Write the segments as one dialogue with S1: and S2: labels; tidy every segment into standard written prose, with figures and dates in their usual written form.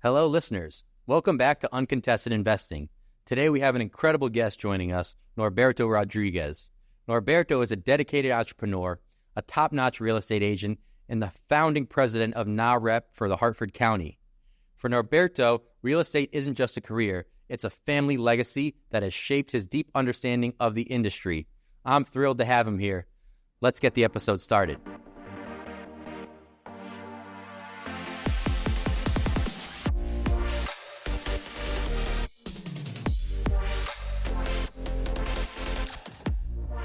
S1: Hello, listeners. Welcome back to Uncontested Investing. Today, we have an incredible guest joining us, Norberto Rodriguez. Norberto is a dedicated entrepreneur, a top-notch real estate agent, and the founding president of NAHREP for the Hartford County. For Norberto, real estate isn't just a career, it's a family legacy that has shaped his deep understanding of the industry. I'm thrilled to have him here. Let's get the episode started.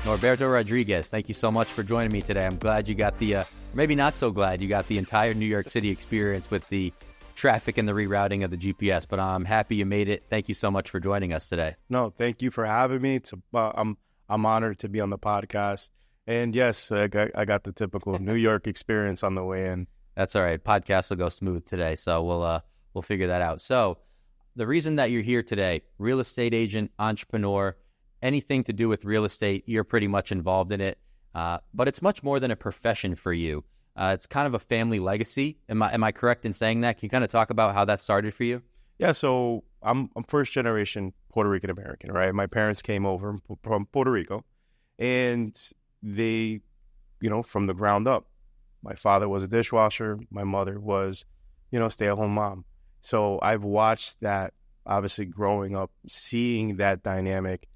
S1: Norberto Rodriguez, thank you so much for joining me today. I'm glad you got the, maybe not so glad, you got the entire New York City experience with the traffic and the rerouting of the GPS, but I'm happy you made it. Thank you so much for joining us today.
S2: No, thank you for having me. I'm honored to be on the podcast. And yes, I got the typical New York experience on the way in.
S1: That's all right. Podcast will go smooth today, so we'll figure that out. So the reason that you're here today, real estate agent, entrepreneur, anything to do with real estate, you're pretty much involved in it. But it's much more than a profession for you. It's kind of a family legacy. Am I correct in saying that? Can you kind of talk about how that started for you?
S2: Yeah, so I'm first generation Puerto Rican American, right? My parents came over from Puerto Rico, and they, from the ground up. My father was a dishwasher. My mother was, stay-at-home mom. So I've watched that, obviously growing up, seeing that dynamic.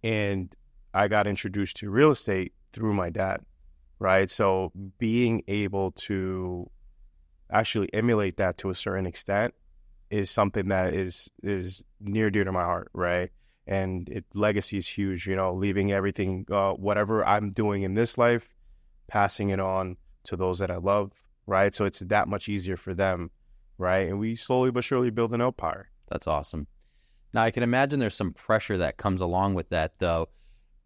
S2: And I got introduced to real estate through my dad, right? So being able to actually emulate that to a certain extent is something that is near dear to my heart, right? And legacy is huge, leaving everything, whatever I'm doing in this life, passing it on to those that I love, right? So it's that much easier for them, right? And we slowly but surely build an empire.
S1: That's awesome. Now, I can imagine there's some pressure that comes along with that, though.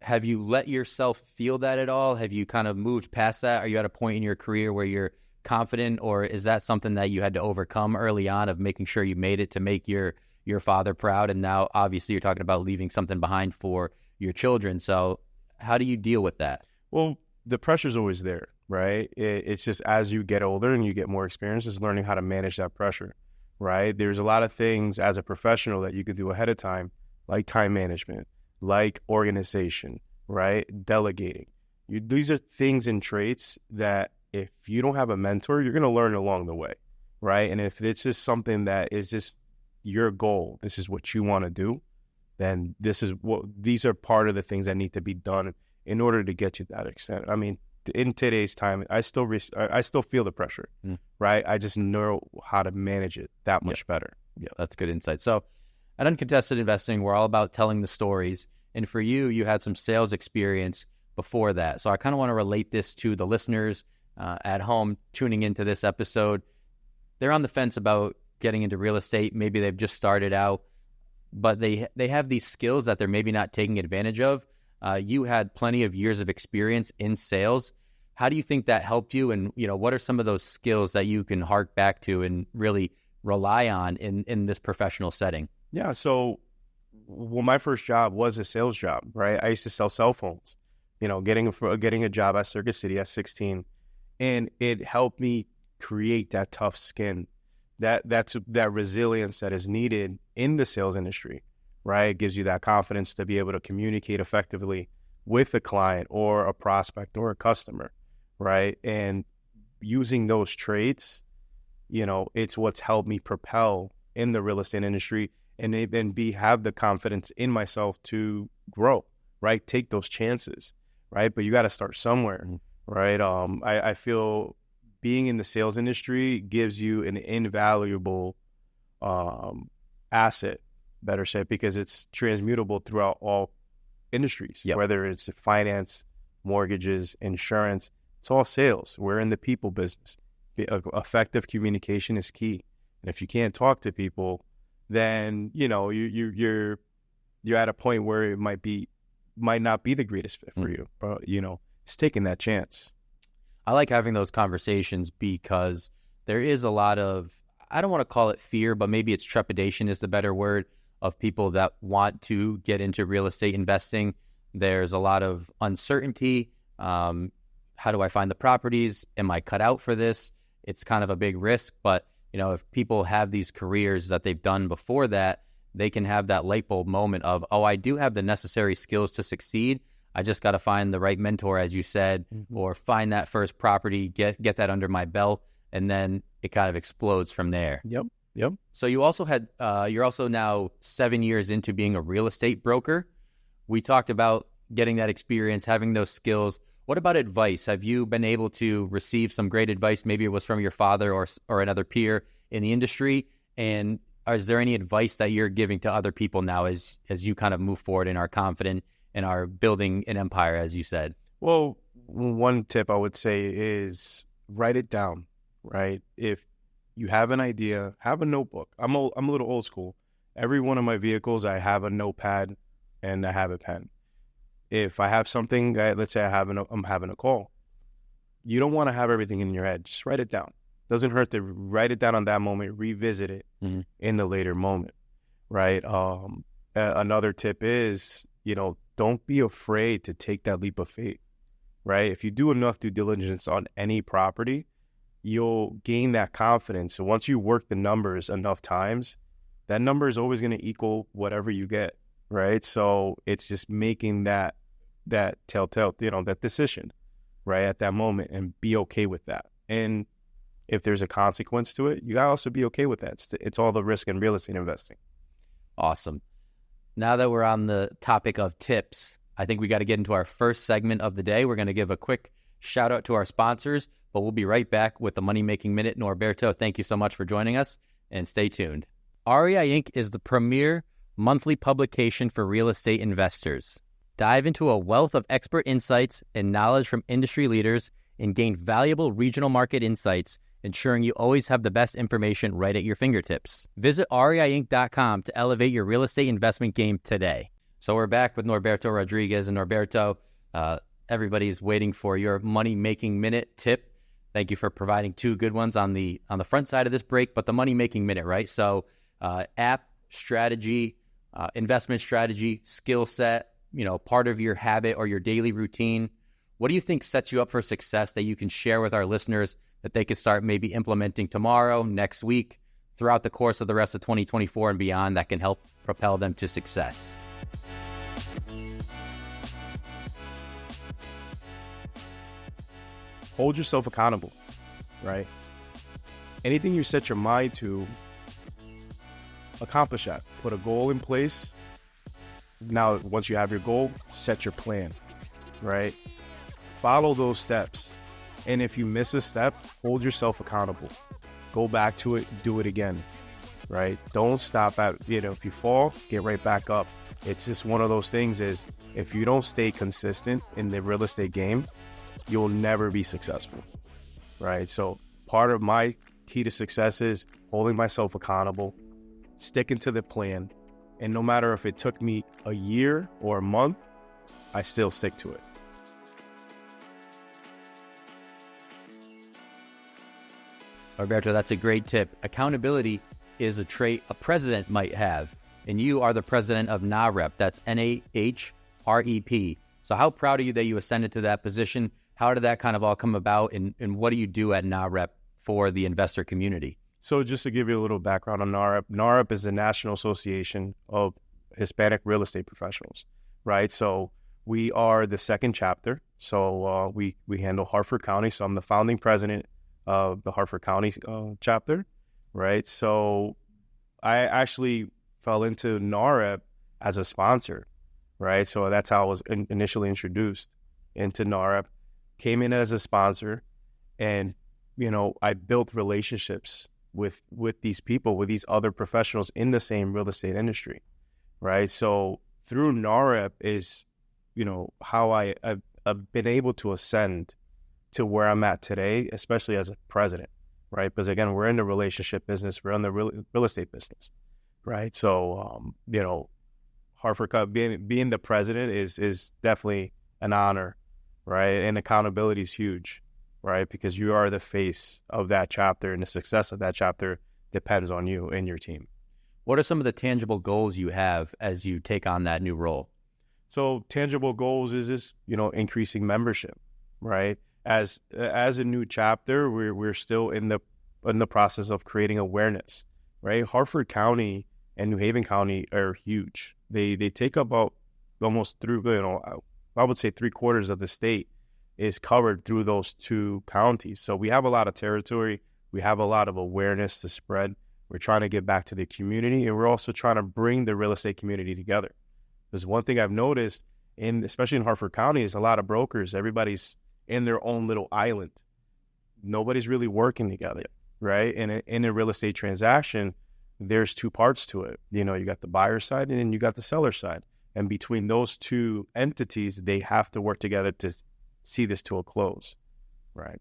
S1: Have you let yourself feel that at all? Have you kind of moved past that? Are you at a point in your career where you're confident, or is that something that you had to overcome early on of making sure you made it to make your father proud? And now, obviously, you're talking about leaving something behind for your children. So how do you deal with that?
S2: Well, the pressure's always there, right? It's just as you get older and you get more experience, is learning how to manage that pressure. Right? There's a lot of things as a professional that you could do ahead of time, like time management, like organization, right? Delegating. These are things and traits that if you don't have a mentor, you're going to learn along the way, right? And if it's just something that is just your goal, this is what you want to do, then these are part of the things that need to be done in order to get you to that extent. I mean, in today's time, I still feel the pressure, right? I just know how to manage it that much better.
S1: Yeah, that's good insight. So at Uncontested Investing, we're all about telling the stories. And for you, you had some sales experience before that. So I kind of want to relate this to the listeners at home tuning into this episode. They're on the fence about getting into real estate. Maybe they've just started out, but they have these skills that they're maybe not taking advantage of. You had plenty of years of experience in sales. How do you think that helped you? And, what are some of those skills that you can hark back to and really rely on in this professional setting?
S2: Yeah. So, my first job was a sales job, right? I used to sell cell phones, getting a job at Circuit City at 16. And it helped me create that tough skin, that resilience that is needed in the sales industry. Right? It gives you that confidence to be able to communicate effectively with a client or a prospect or a customer, right? And using those traits, it's what's helped me propel in the real estate industry and have the confidence in myself to grow, right? Take those chances, right? But you got to start somewhere, right? I feel being in the sales industry gives you an invaluable asset, better said, because it's transmutable throughout all industries, whether it's finance, mortgages, insurance, it's all sales. We're in the people business. Effective communication is key. And if you can't talk to people, then, you're at a point where it might not be the greatest fit for you, but, it's taking that chance.
S1: I like having those conversations because there is a lot of, I don't want to call it fear, but maybe it's trepidation is the better word, of people that want to get into real estate investing. There's a lot of uncertainty. How do I find the properties? Am I cut out for this? It's kind of a big risk, but if people have these careers that they've done before that, they can have that light bulb moment of, oh, I do have the necessary skills to succeed. I just got to find the right mentor, as you said, or find that first property, get that under my belt, and then it kind of explodes from there.
S2: Yep.
S1: So you also had, you're also now 7 years into being a real estate broker. We talked about getting that experience, having those skills. What about advice? Have you been able to receive some great advice? Maybe it was from your father or another peer in the industry. And is there any advice that you're giving to other people now as you kind of move forward and are confident and are building an empire, as you said?
S2: Well, one tip I would say is write it down, right? If you have an idea, have a notebook. I'm a little old school. Every one of my vehicles, I have a notepad and I have a pen. If I have something, let's say I'm having a call, you don't want to have everything in your head. Just write it down. Doesn't hurt to write it down on that moment, revisit it in the later moment, right? Another tip is, don't be afraid to take that leap of faith, right? If you do enough due diligence on any property, you'll gain that confidence. So once you work the numbers enough times, that number is always going to equal whatever you get, right? So it's just making that telltale, that decision, right, at that moment, and be okay with that. And if there's a consequence to it, you gotta also be okay with that. It's all the risk in real estate investing.
S1: Awesome. Now that we're on the topic of tips, I think we got to get into our first segment of the day. We're going to give a quick shout out to our sponsors, but we'll be right back with the Money Making Minute. Norberto, thank you so much for joining us, and stay tuned. REI Inc. is the premier monthly publication for real estate investors. Dive into a wealth of expert insights and knowledge from industry leaders and gain valuable regional market insights, ensuring you always have the best information right at your fingertips. Visit REIinc.com to elevate your real estate investment game today. So we're back with Norberto Rodriguez. And Norberto, everybody's waiting for your money-making minute tip. Thank you for providing two good ones on the front side of this break, but the money-making minute, right? So app, strategy, investment strategy, skill set, part of your habit or your daily routine. What do you think sets you up for success that you can share with our listeners that they could start maybe implementing tomorrow, next week, throughout the course of the rest of 2024 and beyond that can help propel them to success?
S2: Hold yourself accountable, right? Anything you set your mind to, accomplish that. Put a goal in place. Now, once you have your goal, set your plan, right? Follow those steps. And if you miss a step, hold yourself accountable. Go back to it, do it again, right? Don't stop at, if you fall, get right back up. It's just one of those things is if you don't stay consistent in the real estate game, you'll never be successful, right? So part of my key to success is holding myself accountable, sticking to the plan. And no matter if it took me a year or a month, I still stick to it.
S1: Norberto, that's a great tip. Accountability is a trait a president might have, and you are the president of NAHREP. That's NAHREP. So how proud are you that you ascended to that position? How did that kind of all come about, and what do you do at NAHREP for the investor community?
S2: So just to give you a little background on NAHREP, NAHREP is the National Association of Hispanic Real Estate Professionals, right? So we are the second chapter. So we handle Hartford County. So I'm the founding president of the Hartford County chapter, right? So I actually fell into NAHREP as a sponsor, right? So that's how I was initially introduced into NAHREP, came in as a sponsor, and, I built relationships with these people, with these other professionals in the same real estate industry, right? So through NAHREP is, how I've been able to ascend to where I'm at today, especially as a president, right? Because again, we're in the relationship business, we're in the real estate business, right? So, Hartford Cup being the president is definitely an honor, right? And accountability is huge, right? Because you are the face of that chapter, and the success of that chapter depends on you and your team.
S1: What are some of the tangible goals you have as you take on that new role?
S2: So tangible goals is just, increasing membership, right? As a new chapter, we're still in the in the process of creating awareness, right? Harford County and New Haven County are huge. They take about almost through, I would say 3/4 of the state is covered through those two counties. So we have a lot of territory. We have a lot of awareness to spread. We're trying to get back to the community, and we're also trying to bring the real estate community together. There's one thing I've noticed, especially in Harford County, is a lot of brokers. Everybody's in their own little island. Nobody's really working together, right? And in a real estate transaction, there's two parts to it. You got the buyer side and then you got the seller side. And between those two entities, they have to work together to see this to a close, right?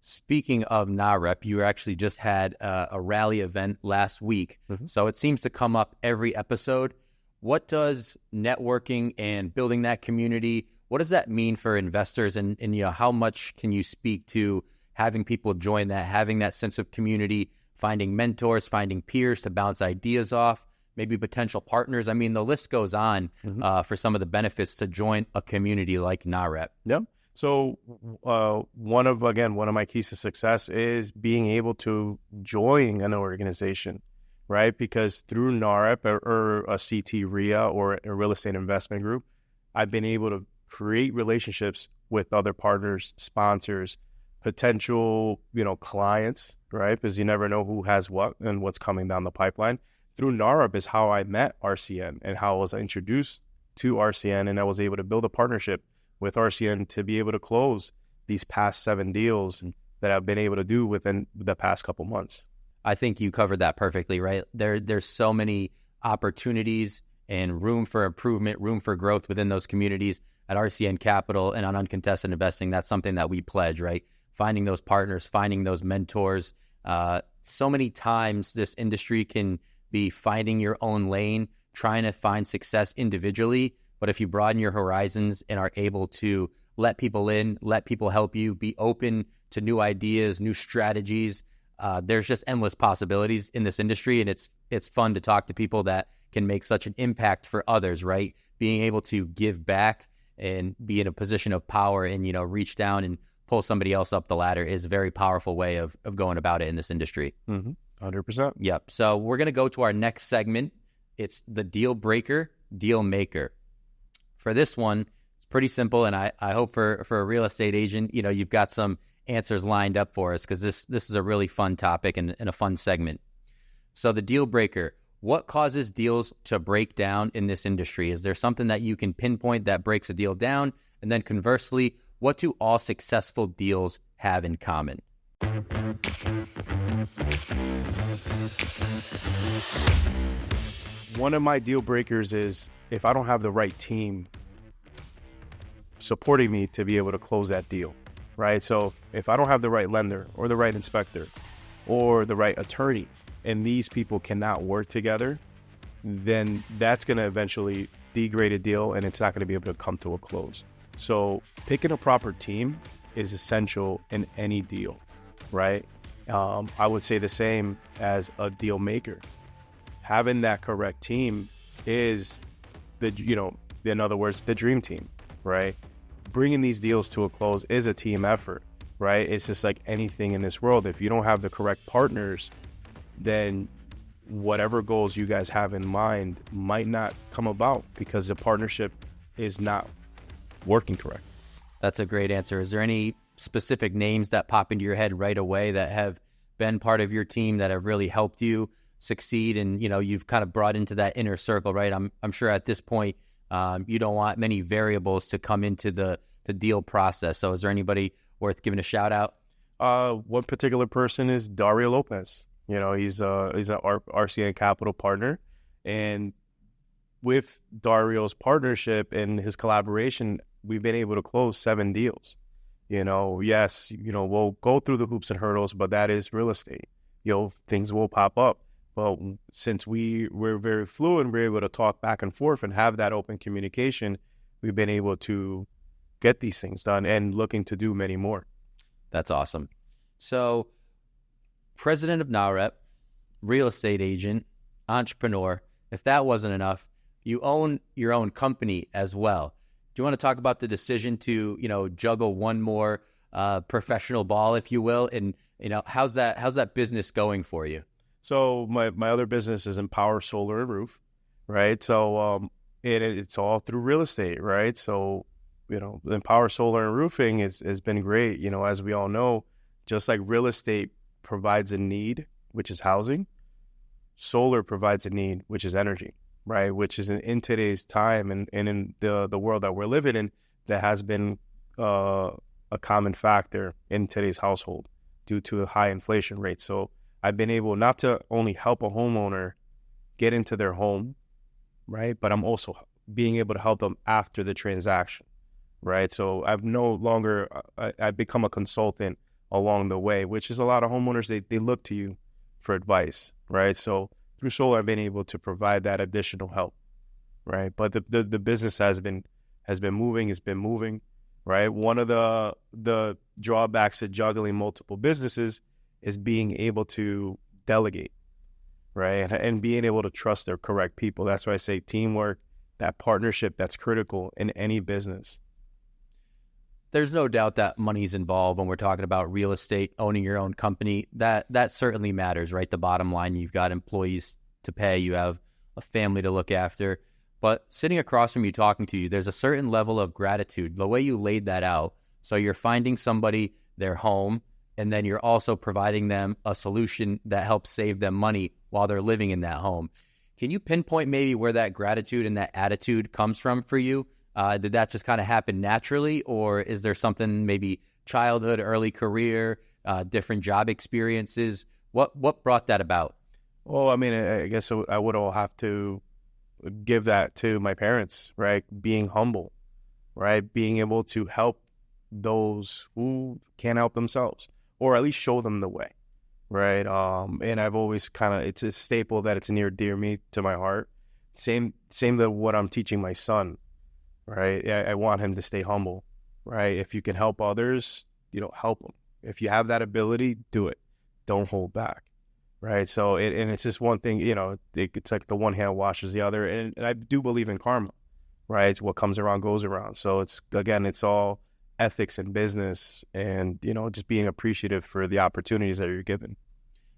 S1: Speaking of NAHREP, you actually just had a rally event last week. Mm-hmm. So it seems to come up every episode. What does networking and building that community, what does that mean for investors? And how much can you speak to having people join that, having that sense of community, finding mentors, finding peers to bounce ideas off, maybe potential partners? I mean, the list goes on for some of the benefits to join a community like NAHREP.
S2: Yeah. So one of my keys to success is being able to join an organization, right? Because through NAHREP or a CT RIA or a real estate investment group, I've been able to create relationships with other partners, sponsors, potential, clients, right? Because you never know who has what and what's coming down the pipeline. Through NAHREP is how I met RCN and how I was introduced to RCN, and I was able to build a partnership with RCN to be able to close these past 7 deals that I've been able to do within the past couple months.
S1: I think you covered that perfectly, right? There's so many opportunities and room for improvement, room for growth within those communities. At RCN Capital and on Uncontested Investing, that's something that we pledge, right? Finding those partners, finding those mentors. So many times this industry can be finding your own lane, trying to find success individually. But if you broaden your horizons and are able to let people in, let people help you, be open to new ideas, new strategies, there's just endless possibilities in this industry. And it's fun to talk to people that can make such an impact for others, right? Being able to give back and be in a position of power and, reach down and pull somebody else up the ladder is a very powerful way of going about it in this industry.
S2: 100%.
S1: Yep. So we're going to go to our next segment. It's the deal breaker, deal maker. For this one, it's pretty simple. And I hope for a real estate agent, you've got some answers lined up for us because this is a really fun topic and a fun segment. So the deal breaker, what causes deals to break down in this industry? Is there something that you can pinpoint that breaks a deal down? And then conversely, what do all successful deals have in common?
S2: One of my deal breakers is if I don't have the right team supporting me to be able to close that deal, right? So if I don't have the right lender or the right inspector or the right attorney, and these people cannot work together, then that's going to eventually degrade a deal and it's not going to be able to come to a close. So picking a proper team is essential in any deal, right? I would say the same as a deal maker. Having that correct team is in other words, the dream team, right? Bringing these deals to a close is a team effort, right? It's just like anything in this world. If you don't have the correct partners, then whatever goals you guys have in mind might not come about because the partnership is not working correct.
S1: That's a great answer. Is there any specific names that pop into your head right away that have been part of your team that have really helped you succeed and, you've kind of brought into that inner circle, right? I'm sure at this point, you don't want many variables to come into the deal process. So is there anybody worth giving a shout out?
S2: One particular person is Dario Lopez. He's a RCN Capital partner, and with Dario's partnership and his collaboration, we've been able to close 7 deals. Yes, we'll go through the hoops and hurdles, but that is real estate. Things will pop up. But since we're very fluid, we're able to talk back and forth and have that open communication, we've been able to get these things done and looking to do many more.
S1: That's awesome. So, president of NAHREP, real estate agent, entrepreneur. If that wasn't enough, you own your own company as well. Do you want to talk about the decision to, juggle one more professional ball, if you will. And, how's that business going for you?
S2: So my other business is Empower Solar and Roof, right? So it's all through real estate, right? So, Empower Solar and Roofing has been great. As we all know, just like real estate provides a need, which is housing, solar provides a need, which is energy, right? Which is in today's time and in the world that we're living in, that has been a common factor in today's household due to a high inflation rate. So I've been able not to only help a homeowner get into their home, right? But I'm also being able to help them after the transaction, right? So I've become a consultant along the way, which is a lot of homeowners, they look to you for advice, right? So through solar, I've been able to provide that additional help, right? But the business has been moving, it's been moving, right? One of the drawbacks to juggling multiple businesses is being able to delegate, right? And being able to trust their correct people. That's why I say teamwork, that partnership, that's critical in any business.
S1: There's no doubt that money's involved when we're talking about real estate, owning your own company. That certainly matters, right? The bottom line, you've got employees to pay, you have a family to look after. But sitting across from you, talking to you, there's a certain level of gratitude. The way you laid that out, so you're finding somebody their home, and then you're also providing them a solution that helps save them money while they're living in that home. Can you pinpoint maybe where that gratitude and that attitude comes from for you? Did that just kind of happen naturally, or is there something, maybe childhood, early career, different job experiences? What brought that about?
S2: Well, I mean, I guess I would all have to give that to my parents, right? Being humble, right? Being able to help those who can't help themselves, or at least show them the way, right? And I've always it's a staple that it's near dear me to my heart. Same to what I'm teaching my son. Right. I want him to stay humble, right? If you can help others, help them. If you have that ability, do it. Don't hold back. Right. So it's just one thing, it's like the one hand washes the other. And I do believe in karma, right? What comes around goes around. So it's all ethics and business and, just being appreciative for the opportunities that you're given.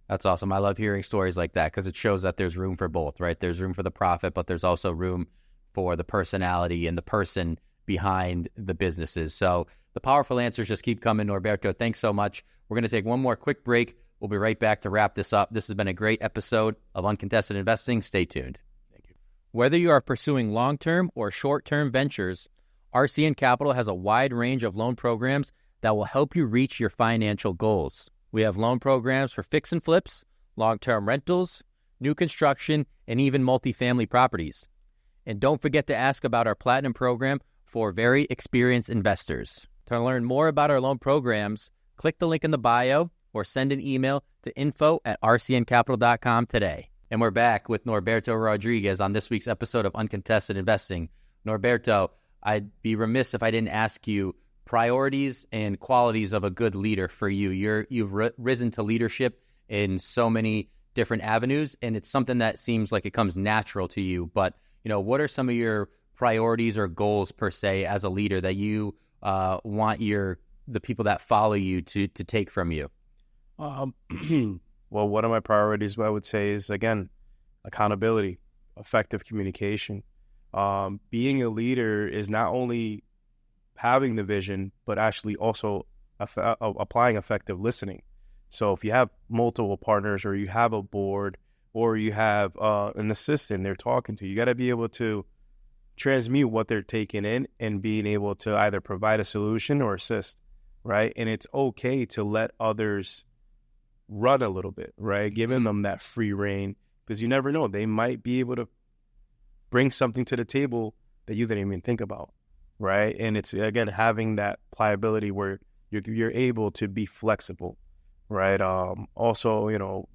S1: That's awesome. I love hearing stories like that because it shows that there's room for both, right? There's room for the profit, but there's also room for the personality and the person behind the businesses. So the powerful answers just keep coming. Norberto, thanks so much. We're going to take one more quick break. We'll be right back to wrap this up. This has been a great episode of Uncontested Investing. Stay tuned.
S2: Thank you.
S1: Whether you are pursuing long-term or short-term ventures, RCN Capital has a wide range of loan programs that will help you reach your financial goals. We have loan programs for fix and flips, long-term rentals, new construction, and even multifamily properties. And don't forget to ask about our Platinum program for very experienced investors. To learn more about our loan programs, click the link in the bio or send an email to info@rcncapital.com today. And we're back with Norberto Rodriguez on this week's episode of Uncontested Investing. Norberto, I'd be remiss if I didn't ask you priorities and qualities of a good leader for you. You've risen to leadership in so many different avenues, and it's something that seems like it comes natural to you. But what are some of your priorities or goals per se as a leader that you want the people that follow you to take from you?
S2: Well, one of my priorities, I would say, is again, accountability, effective communication. Being a leader is not only having the vision, but actually also applying effective listening. So if you have multiple partners, or you have a board, or you have an assistant they're talking to, you got to be able to transmute what they're taking in and being able to either provide a solution or assist, right? And it's okay to let others run a little bit, right? Giving them that free reign, because you never know. They might be able to bring something to the table that you didn't even think about, right? And it's, again, having that pliability where you're able to be flexible, right? Also,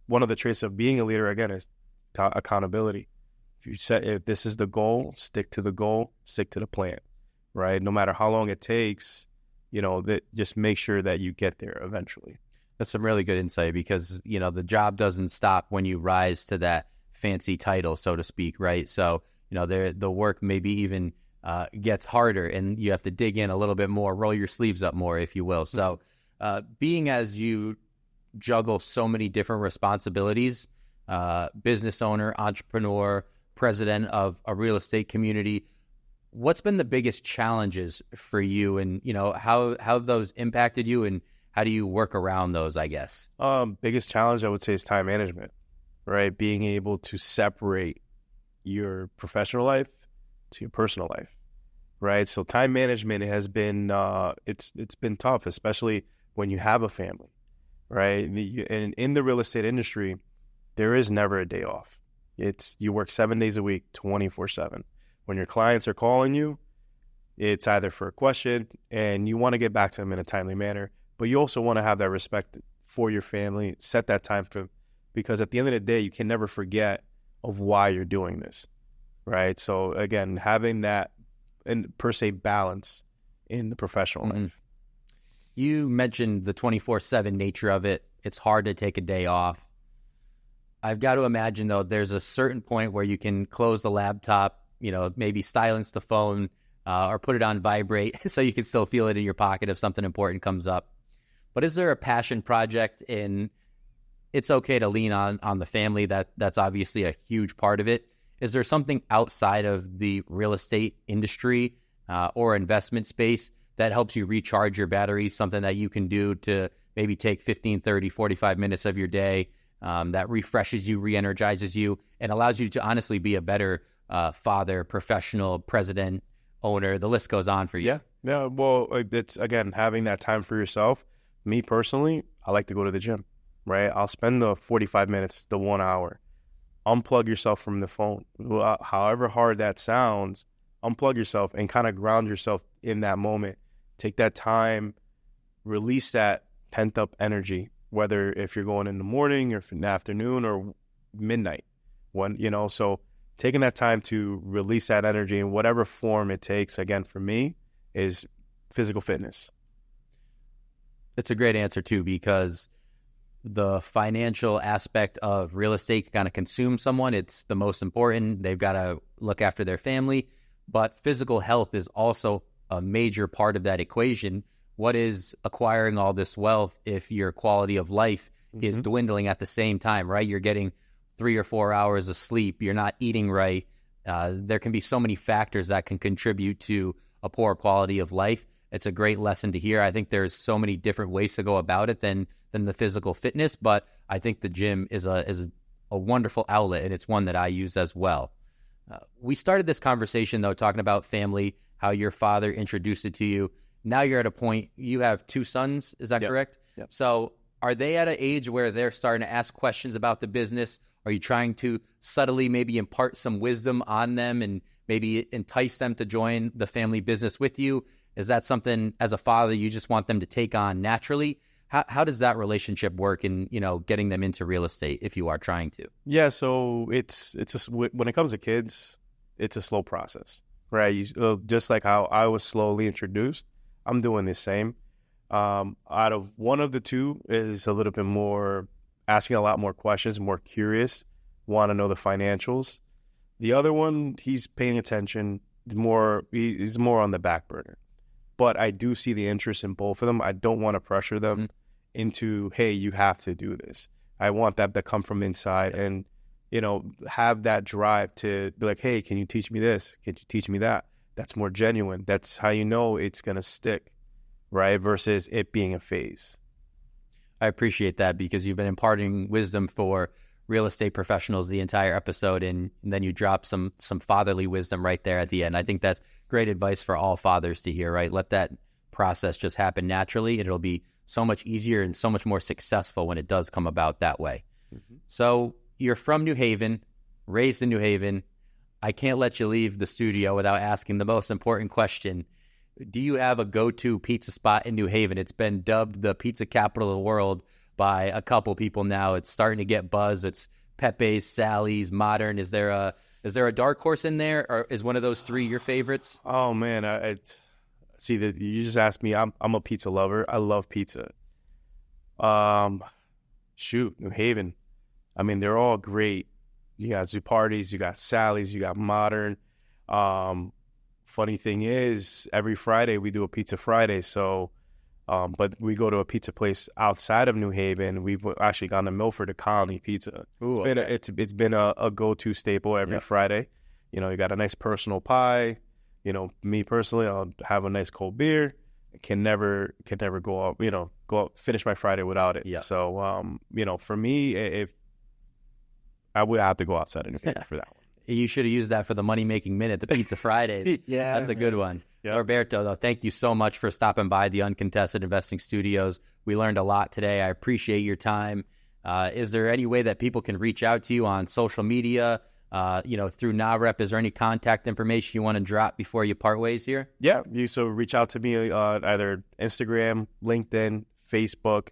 S2: one of the traits of being a leader, again, is accountability. If this is the goal, stick to the goal, stick to the plan, right? No matter how long it takes, just make sure that you get there eventually.
S1: That's some really good insight because, the job doesn't stop when you rise to that fancy title, so to speak, right? So, the work maybe even gets harder, and you have to dig in a little bit more, roll your sleeves up more, if you will. So being as you juggle so many different responsibilities, business owner, entrepreneur, president of a real estate community, what's been the biggest challenges for you, and how have those impacted you, and how do you work around those, I guess?
S2: Biggest challenge I would say is time management, right? Being able to separate your professional life to your personal life, right? So time management has been it's been tough, especially when you have a family, right? And in the real estate industry, there is never a day off. You work 7 days a week, 24/7. When your clients are calling you, it's either for a question and you want to get back to them in a timely manner, but you also want to have that respect for your family, set that time because at the end of the day, you can never forget of why you're doing this, right? So again, having that and per se balance in the professional life.
S1: You mentioned the 24/7 nature of it. It's hard to take a day off. I've got to imagine, though, there's a certain point where you can close the laptop, maybe silence the phone or put it on vibrate so you can still feel it in your pocket if something important comes up. But is there a passion project? And it's okay to lean on the family. That's obviously a huge part of it. Is there something outside of the real estate industry or investment space that helps you recharge your batteries, something that you can do to maybe take 15, 30, 45 minutes of your day that refreshes you, re-energizes you, and allows you to honestly be a better father, professional, president, owner? The list goes on for you.
S2: Yeah. Well, it's, again, having that time for yourself. Me personally, I like to go to the gym, right? I'll spend the 45 minutes, the 1 hour. Unplug yourself from the phone. However hard that sounds, unplug yourself and kind of ground yourself in that moment. Take that time, release that pent-up energy, whether if you're going in the morning or in the afternoon or midnight. So taking that time to release that energy in whatever form it takes, again, for me, is physical fitness.
S1: It's a great answer, too, because the financial aspect of real estate can kind of consume someone. It's the most important. They've got to look after their family. But physical health is also a major part of that equation. What is acquiring all this wealth if your quality of life is dwindling at the same time, right? You're getting 3 or 4 hours of sleep. You're not eating right. There can be so many factors that can contribute to a poor quality of life. It's a great lesson to hear. I think there's so many different ways to go about it than the physical fitness, but I think the gym is a wonderful outlet, and it's one that I use as well. We started this conversation, though, talking about family, how your father introduced it to you. Now you're at a point, you have 2 sons, is that correct?
S2: Yep.
S1: So are they at an age where they're starting to ask questions about the business? Are you trying to subtly maybe impart some wisdom on them and maybe entice them to join the family business with you? Is that something, as a father, you just want them to take on naturally? How does that relationship work in, getting them into real estate if you are trying to?
S2: Yeah, so when it comes to kids, it's a slow process, right? Just like how I was slowly introduced, I'm doing the same. Out of one of the two is a little bit more asking a lot more questions, more curious, want to know the financials. The other one, he's paying attention, he's more on the back burner. But I do see the interest in both of them. I don't want to pressure them into, hey, you have to do this. I want that to come from inside and, have that drive to be like, hey, can you teach me this? Can you teach me that? That's more genuine. That's how you know it's going to stick, right? Versus it being a phase.
S1: I appreciate that because you've been imparting wisdom for real estate professionals the entire episode, and then you drop some fatherly wisdom right there at the end. I think that's great advice for all fathers to hear, right? Let that process just happen naturally. It'll be so much easier and so much more successful when it does come about that way. So you're from New Haven, raised in New Haven. I can't let you leave the studio without asking the most important question. Do you have a go-to pizza spot in New Haven? It's been dubbed the pizza capital of the world by a couple people now. It's starting to get buzz. It's Pepe's, Sally's, Modern. Is there a dark horse in there, or is one of those 3 your favorites?
S2: Oh man, see that you just asked me. I'm a pizza lover. I love pizza. New Haven. I mean, they're all great. You got Zupardi's, you got Sally's, you got Modern. funny thing is, every Friday we do a Pizza Friday. So, but we go to a pizza place outside of New Haven. We've actually gone to Milford to Colony Pizza.
S1: Ooh,
S2: it's been a go-to staple every Friday. You know, you got a nice personal pie. You know, me personally, I'll have a nice cold beer. Can never go out, finish my Friday without it.
S1: Yeah.
S2: So, you know, for me, if I would have to go outside of New Haven for that one.
S1: You should have used that for the money-making minute, the Pizza Fridays.
S2: Yeah.
S1: That's a good one.
S2: Yep.
S1: Norberto, though, thank you so much for stopping by the Uncontested Investing Studios. We learned a lot today. I appreciate your time. Is there any way that people can reach out to you on social media, through NAHREP? Is there any contact information you want to drop before you part ways here?
S2: Yeah, so reach out to me on either Instagram, LinkedIn, Facebook.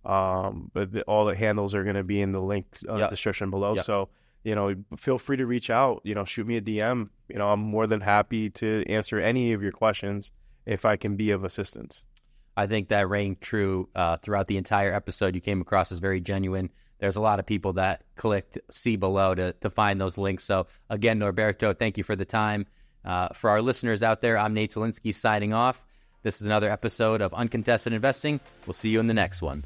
S2: But all the handles are going to be in the link description below.
S1: Yep.
S2: So, you know, feel free to reach out, you know, shoot me a DM. You know, I'm more than happy to answer any of your questions if I can be of assistance.
S1: I think that rang true throughout the entire episode. You came across as very genuine. There's a lot of people that clicked see below to find those links. So again, Norberto, thank you for the time. For our listeners out there, I'm Nate Zielinski signing off. This is another episode of Uncontested Investing. We'll see you in the next one.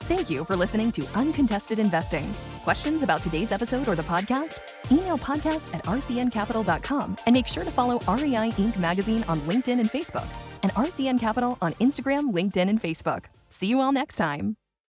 S3: Thank you for listening to Uncontested Investing. Questions about today's episode or the podcast? Email podcast@rcncapital.com and make sure to follow REI Inc. magazine on LinkedIn and Facebook and RCN Capital on Instagram, LinkedIn, and Facebook. See you all next time.